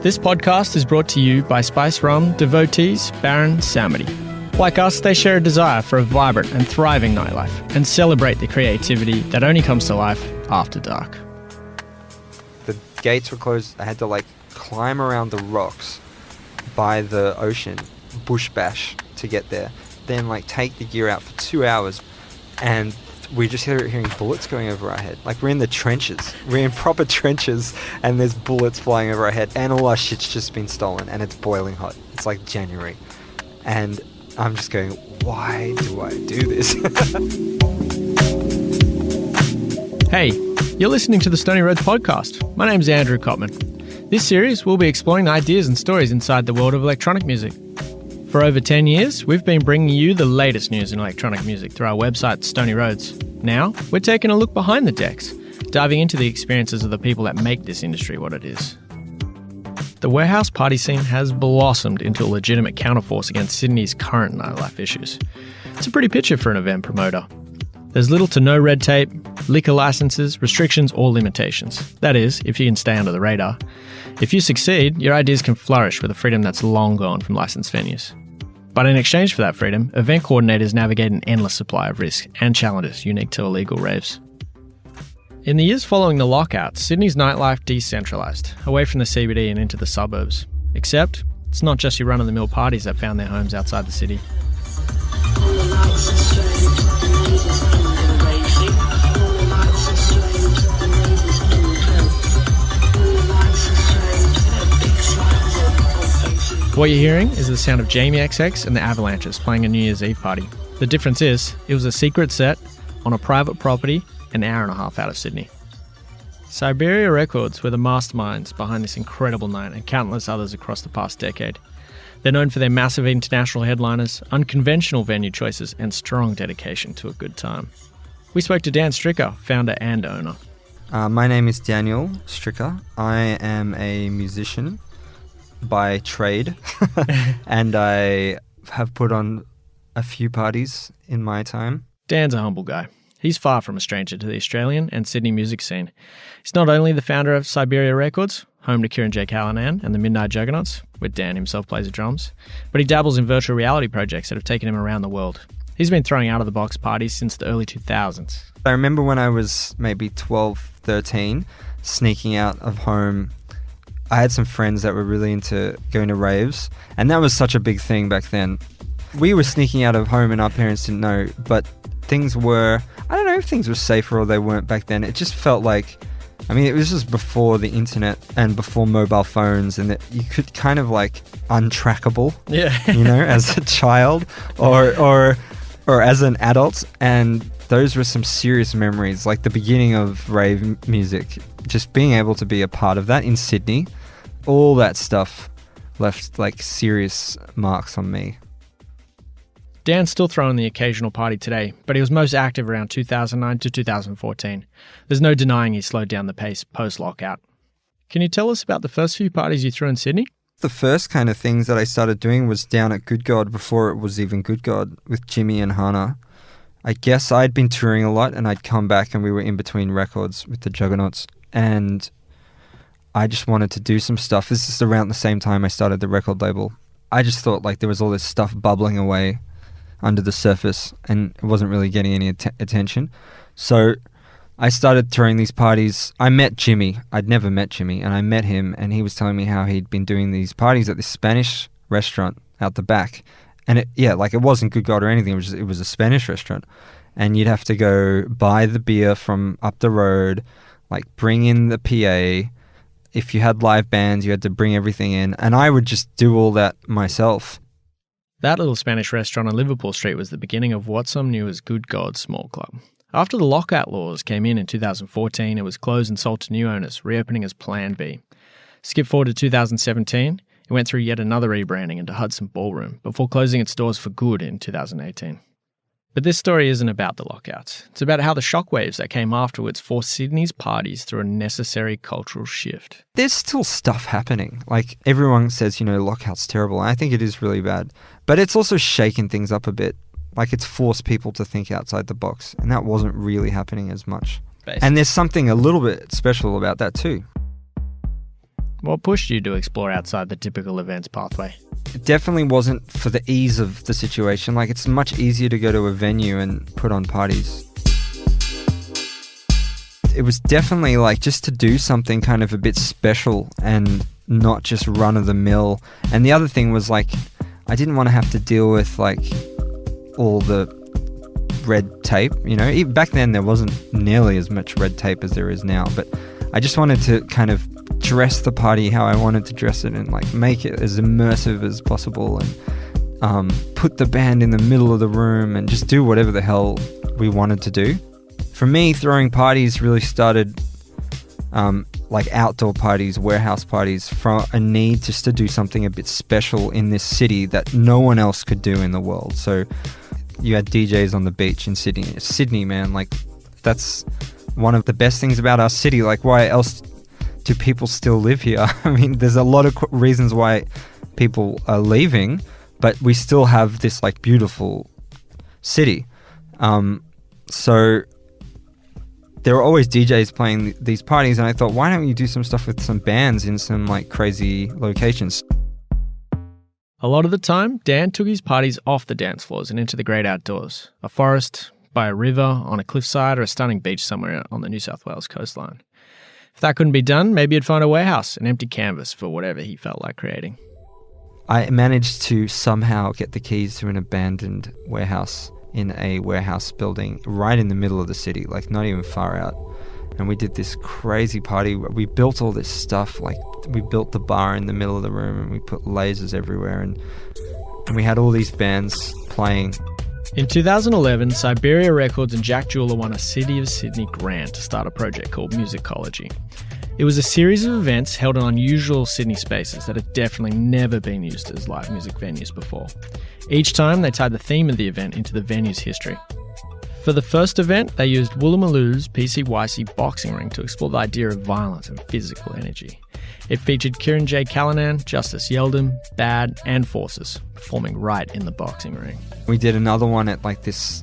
This podcast is brought to you by Spice Rum devotees Baron Samity. Like us, they share a desire for a vibrant and thriving nightlife and celebrate the creativity that only comes to life after dark. The gates were closed. I had to climb around the rocks by the ocean, bush bash to get there. Then take the gear out for 2 hours, and we just hearing bullets going over our head. We're in the trenches. We're in proper trenches, and there's bullets flying over our head, and all our shit's just been stolen, and it's boiling hot. It's January. And I'm just going, why do I do this? Hey, you're listening to the Stony Roads podcast. My name's Andrew Cotman. This series, we'll be exploring the ideas and stories inside the world of electronic music. For over 10 years, we've been bringing you the latest news in electronic music through our website, Stony Roads. Now, we're taking a look behind the decks, diving into the experiences of the people that make this industry what it is. The warehouse party scene has blossomed into a legitimate counterforce against Sydney's current nightlife issues. It's a pretty picture for an event promoter. There's little to no red tape, liquor licenses, restrictions, or limitations. That is, if you can stay under the radar. If you succeed, your ideas can flourish with a freedom that's long gone from licensed venues. But in exchange for that freedom, event coordinators navigate an endless supply of risks and challenges unique to illegal raves. In the years following the lockout, Sydney's nightlife decentralised, away from the CBD and into the suburbs. Except, it's not just your run-of-the-mill parties that found their homes outside the city. What you're hearing is the sound of Jamie XX and the Avalanches playing a New Year's Eve party. The difference is, it was a secret set on a private property an hour and a half out of Sydney. Siberia Records were the masterminds behind this incredible night and countless others across the past decade. They're known for their massive international headliners, unconventional venue choices, and strong dedication to a good time. We spoke to Dan Stricker, founder and owner. My name is Daniel Stricker. I am a musician by trade, and I have put on a few parties in my time. Dan's a humble guy. He's far from a stranger to the Australian and Sydney music scene. He's not only the founder of Siberia Records, home to Kieran J. Callanan and the Midnight Juggernauts, where Dan himself plays the drums, but he dabbles in virtual reality projects that have taken him around the world. He's been throwing out-of-the-box parties since the early 2000s. I remember when I was maybe 12, 13, sneaking out of home. I had some friends that were really into going to raves, and that was such a big thing back then. We were sneaking out of home and our parents didn't know, but things were, I don't know if things were safer or they weren't back then. It just felt like, it was just before the internet and before mobile phones, and that you could kind of untrackable, as a child or as an adult, and those were some serious memories, the beginning of rave music, just being able to be a part of that in Sydney. All that stuff left serious marks on me. Dan's still throwing the occasional party today, but he was most active around 2009 to 2014. There's no denying he slowed down the pace post-lockout. Can you tell us about the first few parties you threw in Sydney? The first kind of things that I started doing was down at Good God before it was even Good God with Jimmy and Hannah. I guess I'd been touring a lot and I'd come back and we were in between records with the Juggernauts, and I just wanted to do some stuff. This is around the same time I started the record label. I just thought there was all this stuff bubbling away under the surface and it wasn't really getting any attention. So I started touring these parties. I met Jimmy. I'd never met Jimmy, and I met him and he was telling me how he'd been doing these parties at this Spanish restaurant out the back. And it wasn't Good God or anything. It was a Spanish restaurant, and you'd have to go buy the beer from up the road, bring in the PA. If you had live bands, you had to bring everything in, and I would just do all that myself. That little Spanish restaurant on Liverpool Street was the beginning of what some knew as Good God Small Club. After the lockout laws came in 2014, it was closed and sold to new owners, reopening as Plan B. Skip forward to 2017, it went through yet another rebranding into Hudson Ballroom, before closing its doors for good in 2018. But this story isn't about the lockouts. It's about how the shockwaves that came afterwards forced Sydney's parties through a necessary cultural shift. There's still stuff happening. Everyone says, lockout's terrible. I think it is really bad. But it's also shaken things up a bit. It's forced people to think outside the box. And that wasn't really happening as much. Basically. And there's something a little bit special about that too. What pushed you to explore outside the typical events pathway? It definitely wasn't for the ease of the situation. Like, it's much easier to go to a venue and put on parties. It was definitely like just to do something kind of a bit special and not just run of the mill. And the other thing was like, I didn't want to have to deal with like all the red tape, you know. Even back then there wasn't nearly as much red tape as there is now, but I just wanted to kind of dress the party how I wanted to dress it and like make it as immersive as possible and put the band in the middle of the room and just do whatever the hell we wanted to do. For me, throwing parties really started like outdoor parties, warehouse parties, from a need just to do something a bit special in this city that no one else could do in the world. So you had DJs on the beach in Sydney. Sydney, man, like that's one of the best things about our city. Like, why else do people still live here? I mean, there's a lot of reasons why people are leaving, but we still have this like beautiful city. So there were always DJs playing these parties, and I thought, why don't you do some stuff with some bands in some like crazy locations? A lot of the time, Dan took his parties off the dance floors and into the great outdoors. A forest, by a river, on a cliffside, or a stunning beach somewhere on the New South Wales coastline. If that couldn't be done, maybe he'd find a warehouse, an empty canvas for whatever he felt like creating. I managed to somehow get the keys to an abandoned warehouse in a warehouse building right in the middle of the city, like not even far out. And we did this crazy party. We built all this stuff, like we built the bar in the middle of the room and we put lasers everywhere and we had all these bands playing. In 2011, Siberia Records and Jack Jeweller won a City of Sydney grant to start a project called Musicology. It was a series of events held in unusual Sydney spaces that had definitely never been used as live music venues before. Each time, they tied the theme of the event into the venue's history. For the first event, they used Woolloomooloo's PCYC boxing ring to explore the idea of violence and physical energy. It featured Kieran J. Callanan, Justice Yeldon, Bad, and Forces performing right in the boxing ring. We did another one at like this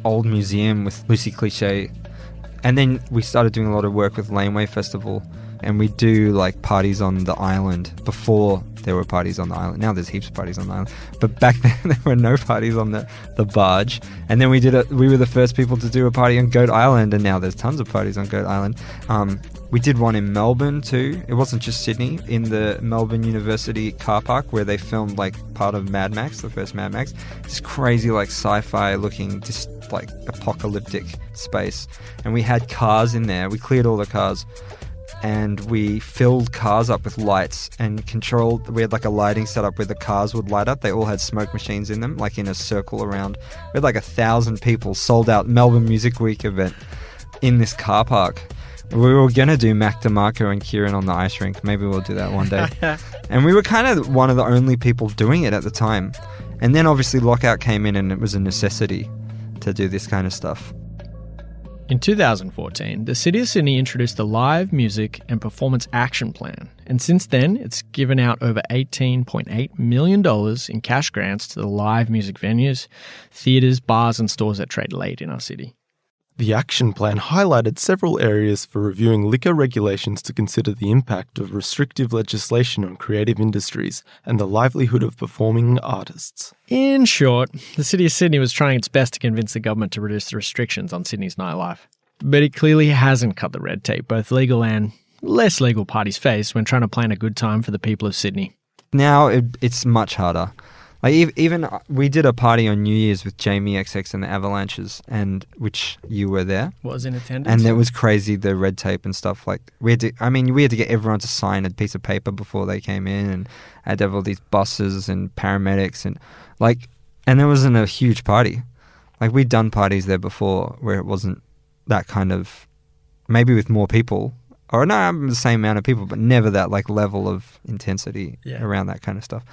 old museum with Lucy Cliche. And then we started doing a lot of work with Laneway Festival, and we do like parties on the island before there were parties on the island. Now there's heaps of parties on the island, but back then there were no parties on the barge. And then we were the first people to do a party on Goat Island, and now there's tons of parties on Goat Island. We did one in Melbourne too. It wasn't just Sydney, in the Melbourne University car park where they filmed like part of Mad Max, the first Mad Max. This crazy like sci-fi looking, just like apocalyptic space. And we had cars in there. We cleared all the cars and we filled cars up with lights and controlled. We had like a lighting setup where the cars would light up. They all had smoke machines in them, like in a circle around. We had like 1,000 people, sold out Melbourne Music Week event in this car park. We were going to do Mac DeMarco and Kieran on the ice rink. Maybe we'll do that one day. And we were kind of one of the only people doing it at the time. And then obviously lockout came in and it was a necessity to do this kind of stuff. In 2014, the City of Sydney introduced the Live Music and Performance Action Plan, and since then it's given out over $18.8 million in cash grants to the live music venues, theatres, bars and stores that trade late in our city. The action plan highlighted several areas for reviewing liquor regulations to consider the impact of restrictive legislation on creative industries and the livelihood of performing artists. In short, the City of Sydney was trying its best to convince the government to reduce the restrictions on Sydney's nightlife. But it clearly hasn't cut the red tape both legal and less legal parties face when trying to plan a good time for the people of Sydney. Now it's much harder. Like even we did a party on New Year's with Jamie XX and the Avalanches, and which you were there. Was in attendance. And it was crazy, the red tape and stuff. Like we had to get everyone to sign a piece of paper before they came in, and I had to have all these buses and paramedics and it wasn't a huge party. Like we'd done parties there before where it wasn't that kind of, maybe with more people, or no, the same amount of people, but never that like level of intensity around that kind of stuff.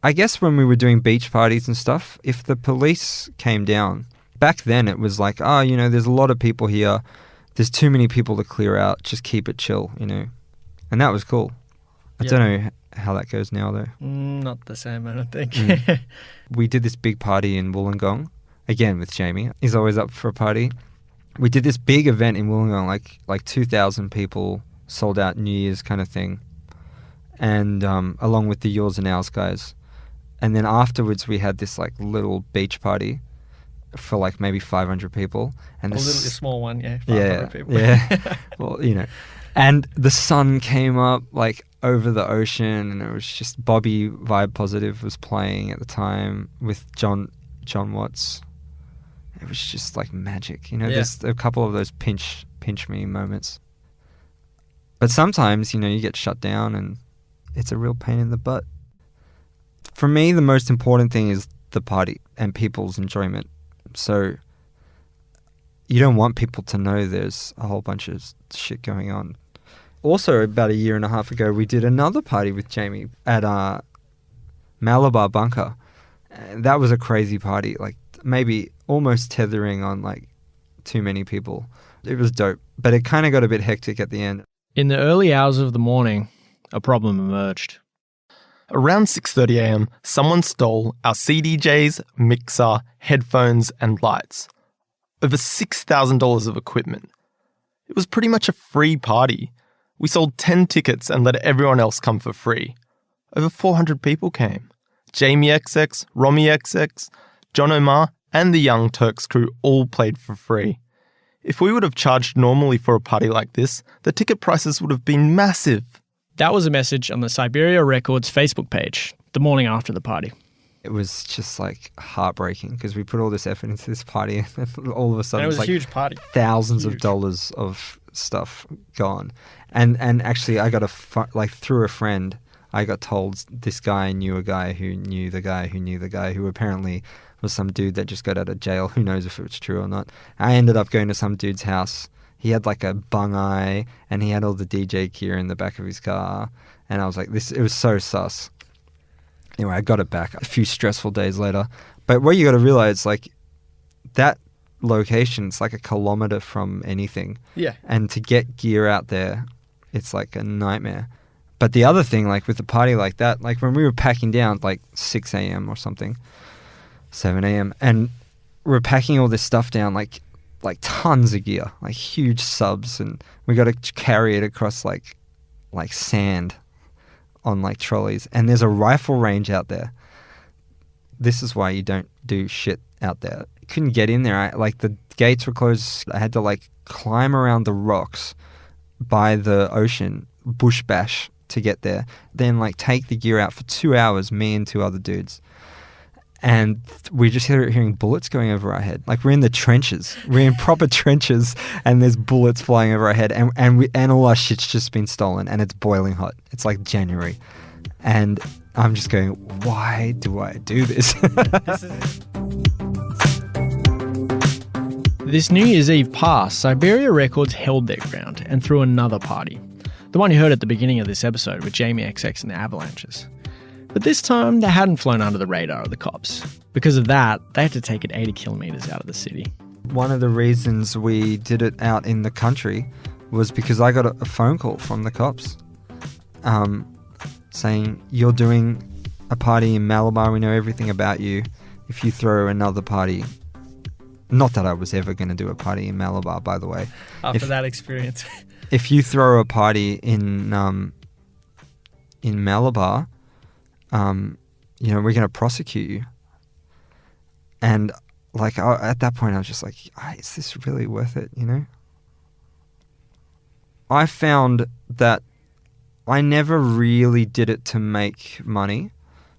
I guess when we were doing beach parties and stuff, if the police came down, back then it was like, there's a lot of people here. There's too many people to clear out. Just keep it chill, And that was cool. I don't know how that goes now, though. Not the same, I don't think. We did this big party in Wollongong, again with Jamie. He's always up for a party. We did this big event in Wollongong, like 2,000 people, sold out New Year's kind of thing. and along with the yours and ours guys. And then afterwards we had this like little beach party for like maybe 500 people. And A small one, yeah. 500 people. Yeah. Well, you know. And the sun came up like over the ocean, and it was just Bobby Vibe Positive was playing at the time with John Watts. It was just like magic, you know. There's a couple of those pinch me moments. But sometimes, you know, you get shut down and it's a real pain in the butt. For me, the most important thing is the party and people's enjoyment. So you don't want people to know there's a whole bunch of shit going on. Also, about a year and a half ago, we did another party with Jamie at Malabar Bunker. That was a crazy party, like maybe almost tethering on like too many people. It was dope, but it kind of got a bit hectic at the end. In the early hours of the morning, a problem emerged. Around 6:30 a.m, someone stole our CDJs, mixer, headphones and lights. Over $6,000 of equipment. It was pretty much a free party. We sold 10 tickets and let everyone else come for free. Over 400 people came. Jamie XX, Romy XX, John Omar and the Young Turks crew all played for free. If we would have charged normally for a party like this, the ticket prices would have been massive. That was a message on the Siberia Records Facebook page the morning after the party. It was just like heartbreaking because we put all this effort into this party and all of a sudden And it was like a huge party. Thousands of dollars of stuff gone. And actually I got through a friend, I got told this guy knew a guy who knew the guy who knew the guy who apparently was some dude that just got out of jail. Who knows if it was true or not. I ended up going to some dude's house. He had like a bung eye and he had all the DJ gear in the back of his car. And I was like, it was so sus. Anyway, I got it back a few stressful days later. But what you got to realize, like, that location's like a kilometer from anything. Yeah. And to get gear out there, it's like a nightmare. But the other thing, like with a party like that, like when we were packing down like 6 a.m. or something, 7 a.m. and we're packing all this stuff down, like tons of gear, like huge subs, and we got to carry it across like sand on like trolleys, and there's a rifle range out there. This is why you don't do shit out there. I couldn't get in there. The gates were closed. I had to like climb around the rocks by the ocean, bush bash to get there, then like take the gear out for 2 hours, me and 2 other dudes. And we just hearing bullets going over our head. Like we're in the trenches. We're in proper trenches and there's bullets flying over our head and all our shit's just been stolen and it's boiling hot. It's like January. And I'm just going, why do I do this? This New Year's Eve past, Siberia Records held their ground and threw another party. The one you heard at the beginning of this episode with Jamie XX and the Avalanches. But this time, they hadn't flown under the radar of the cops. Because of that, they had to take it 80 kilometres out of the city. One of the reasons we did it out in the country was because I got a phone call from the cops saying, you're doing a party in Malabar, we know everything about you. If you throw another party... Not that I was ever going to do a party in Malabar, by the way. After that experience. If you throw a party in Malabar... you know, we're going to prosecute you. And like at that point I was just like, is this really worth it, you know? I found that I never really did it to make money,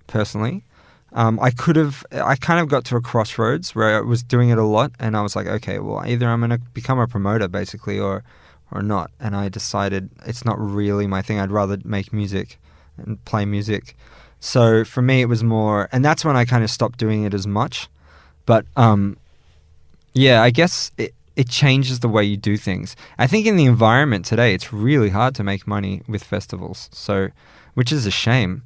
personally. I kind of got to a crossroads where I was doing it a lot and I was like, okay, well, either I'm going to become a promoter basically or not. And I decided it's not really my thing. I'd rather make music and play music. So for me, it was more, and that's when I kind of stopped doing it as much. But yeah, I guess it changes the way you do things. I think in the environment today, it's really hard to make money with festivals, so which is a shame.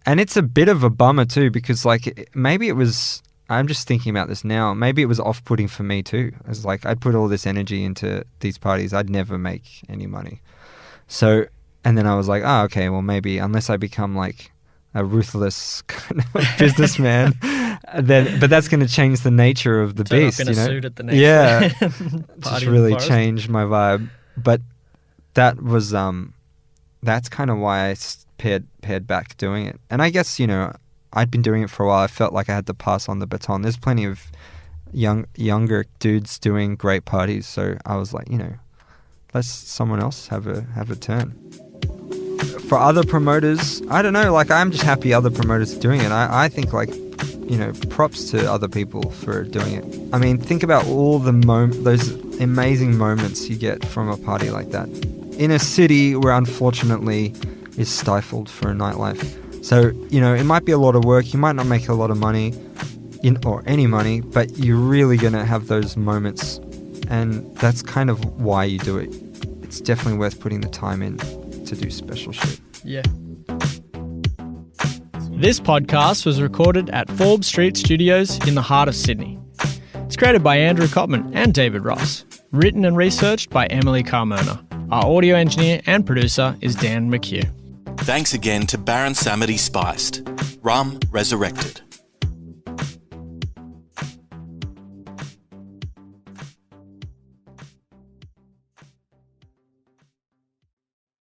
And it's a bit of a bummer too, because like maybe it was, I'm just thinking about this now, maybe it was off-putting for me too. It's like I'd put all this energy into these parties, I'd never make any money. So, and then I was like, okay, well maybe unless I become like a ruthless kind of businessman, but that's going to change the nature of the beast, up in you a know? suit at the next Yeah, party just really changed my vibe. But that was that's kind of why I pared back doing it. And I guess, I'd been doing it for a while. I felt like I had to pass on the baton. There's plenty of younger dudes doing great parties, so I was like, let someone else have a turn. For other promoters, I don't know, like, I'm just happy other promoters are doing it. I think, like, props to other people for doing it. I mean, think about all those amazing moments you get from a party like that in a city where unfortunately is stifled for a nightlife. So, it might be a lot of work. You might not make a lot of money or any money, but you're really going to have those moments. And that's kind of why you do it. It's definitely worth putting the time in to do special shit. Yeah. This podcast was recorded at Forbes Street Studios in the heart of Sydney. It's created by Andrew Cotman and David Ross. Written and researched by Emily Carmona. Our audio engineer and producer is Dan McHugh. Thanks again to Baron Samedi Spiced, Rum Resurrected.